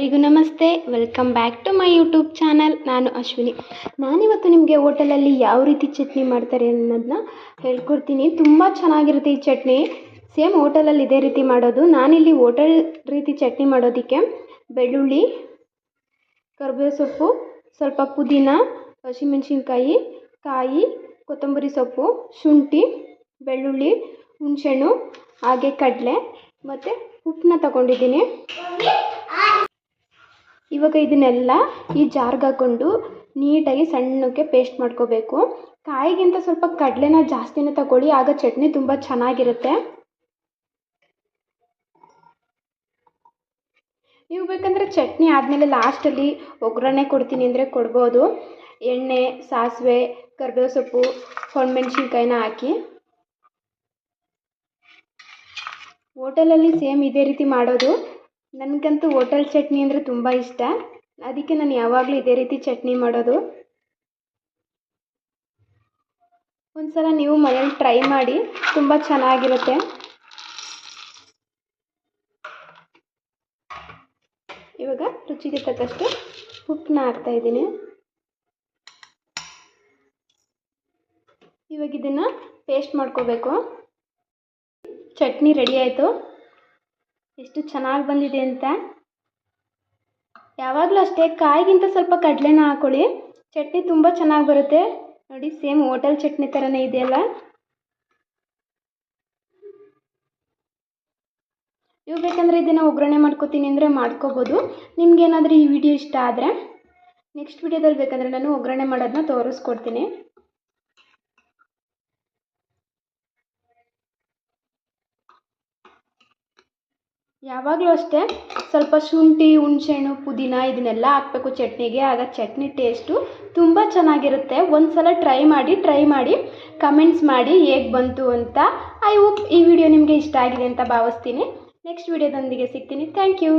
ಎಲ್ಲರಿಗೂ ನಮಸ್ತೆ, welcome back to my YouTube channel. ನಾನು ಅಶ್ವಿನಿ. ನಾನಿವತ್ತು ನಿಮಗೆ ಹೋಟೆಲಲ್ಲಿ ಯಾವ ರೀತಿ ಚಟ್ನಿ ಮಾಡ್ತಾರೆ ಅನ್ನೋದನ್ನ ಹೇಳ್ಕೊಡ್ತೀನಿ. ತುಂಬ ಚೆನ್ನಾಗಿರುತ್ತೆ ಈ ಚಟ್ನಿ. ಸೇಮ್ ಹೋಟೆಲಲ್ಲಿ ಇದೇ ರೀತಿ ಮಾಡೋದು. ನಾನಿಲ್ಲಿ ಹೋಟೆಲ್ ರೀತಿ ಚಟ್ನಿ ಮಾಡೋದಕ್ಕೆ ಬೆಳ್ಳುಳ್ಳಿ, ಕರಿಬೇವು ಸೊಪ್ಪು, ಸ್ವಲ್ಪ ಪುದೀನ, ಹಸಿಮೆಣಸಿನ್ಕಾಯಿ, ಕಾಯಿ, ಕೊತ್ತಂಬರಿ ಸೊಪ್ಪು, ಶುಂಠಿ, ಬೆಳ್ಳುಳ್ಳಿ, ಹುಣಸೆಹಣ್ಣು, ಹಾಗೆ ಕಡಲೆ ಮತ್ತು ಉಪ್ಪನ್ನ ತಗೊಂಡಿದ್ದೀನಿ. ಇವಾಗ ಇದನ್ನೆಲ್ಲ ಈ ಜಾರ್ಗೆ ಹಾಕ್ಕೊಂಡು ನೀಟಾಗಿ ಸಣ್ಣಕ್ಕೆ ಪೇಸ್ಟ್ ಮಾಡ್ಕೋಬೇಕು. ಕಾಯಿಗಿಂತ ಸ್ವಲ್ಪ ಕಡಲೆನ ಜಾಸ್ತಿನೇ ತಗೊಳ್ಳಿ, ಆಗ ಚಟ್ನಿ ತುಂಬ ಚೆನ್ನಾಗಿರುತ್ತೆ. ನೀವು ಬೇಕಂದರೆ ಚಟ್ನಿ ಆದಮೇಲೆ ಲಾಸ್ಟಲ್ಲಿ ಒಗ್ಗರಣೆ ಕೊಡ್ತೀನಿ ಅಂದರೆ ಕೊಡ್ಬೋದು. ಎಣ್ಣೆ, ಸಾಸಿವೆ, ಕರಿಬೇವು ಸೊಪ್ಪು, ಒಣಮೆಣ್ಸಿನ್ಕಾಯಿನ ಹಾಕಿ. ಹೋಟೆಲಲ್ಲಿ ಸೇಮ್ ಇದೇ ರೀತಿ ಮಾಡೋದು. ನನಗಂತೂ ಹೋಟೆಲ್ ಚಟ್ನಿ ಅಂದರೆ ತುಂಬ ಇಷ್ಟ, ಅದಕ್ಕೆ ನಾನು ಯಾವಾಗಲೂ ಇದೇ ರೀತಿ ಚಟ್ನಿ ಮಾಡೋದು. ಒಂದ್ಸಲ ನೀವು ಮನೇಲಿ ಟ್ರೈ ಮಾಡಿ, ತುಂಬ ಚೆನ್ನಾಗಿರುತ್ತೆ. ಇವಾಗ ರುಚಿಗೆ ತಕ್ಕಷ್ಟು ಉಪ್ಪನ್ನ ಹಾಕ್ತಾಯಿದ್ದೀನಿ. ಇವಾಗ ಇದನ್ನು ಪೇಸ್ಟ್ ಮಾಡ್ಕೋಬೇಕು. ಚಟ್ನಿ ರೆಡಿ ಆಯಿತು. ಎಷ್ಟು ಚೆನ್ನಾಗಿ ಬಂದಿದೆ ಅಂತ. ಯಾವಾಗಲೂ ಅಷ್ಟೇ, ಕಾಯಿಗಿಂತ ಸ್ವಲ್ಪ ಕಡಲೆನ ಹಾಕ್ಕೊಳ್ಳಿ, ಚಟ್ನಿ ತುಂಬ ಚೆನ್ನಾಗಿ ಬರುತ್ತೆ. ನೋಡಿ, ಸೇಮ್ ಹೋಟೆಲ್ ಚಟ್ನಿ ಥರನೇ ಇದೆಯಲ್ಲ. ನೀವು ಬೇಕಂದರೆ ಇದನ್ನು ಒಗ್ಗರಣೆ ಮಾಡ್ಕೋತೀನಿ ಅಂದರೆ ಮಾಡ್ಕೋಬೋದು. ನಿಮ್ಗೇನಾದರೂ ಈ ವಿಡಿಯೋ ಇಷ್ಟ ಆದರೆ ನೆಕ್ಸ್ಟ್ ವಿಡಿಯೋದಲ್ಲಿ ಬೇಕಂದರೆ ನಾನು ಒಗ್ಗರಣೆ ಮಾಡೋದನ್ನ ತೋರಿಸ್ಕೊಡ್ತೀನಿ. ಯಾವಾಗಲೂ ಅಷ್ಟೇ, ಸ್ವಲ್ಪ ಶುಂಠಿ, ಹುಣಸೆಹಣ್ಣು, ಪುದೀನ ಇದನ್ನೆಲ್ಲ ಹಾಕಬೇಕು ಚಟ್ನಿಗೆ. ಆಗ ಚಟ್ನಿ ಟೇಸ್ಟು ತುಂಬ ಚೆನ್ನಾಗಿರುತ್ತೆ. ಒಂದು ಸಲ ಟ್ರೈ ಮಾಡಿ ಕಮೆಂಟ್ಸ್ ಮಾಡಿ ಹೇಗೆ ಬಂತು ಅಂತ. ಐ ಹೋಪ್ ಈ ವಿಡಿಯೋ ನಿಮಗೆ ಇಷ್ಟ ಆಗಿದೆ ಅಂತ ಭಾವಿಸ್ತೀನಿ. ನೆಕ್ಸ್ಟ್ ವಿಡಿಯೋದೊಂದಿಗೆ ಸಿಗ್ತೀನಿ. Thank you.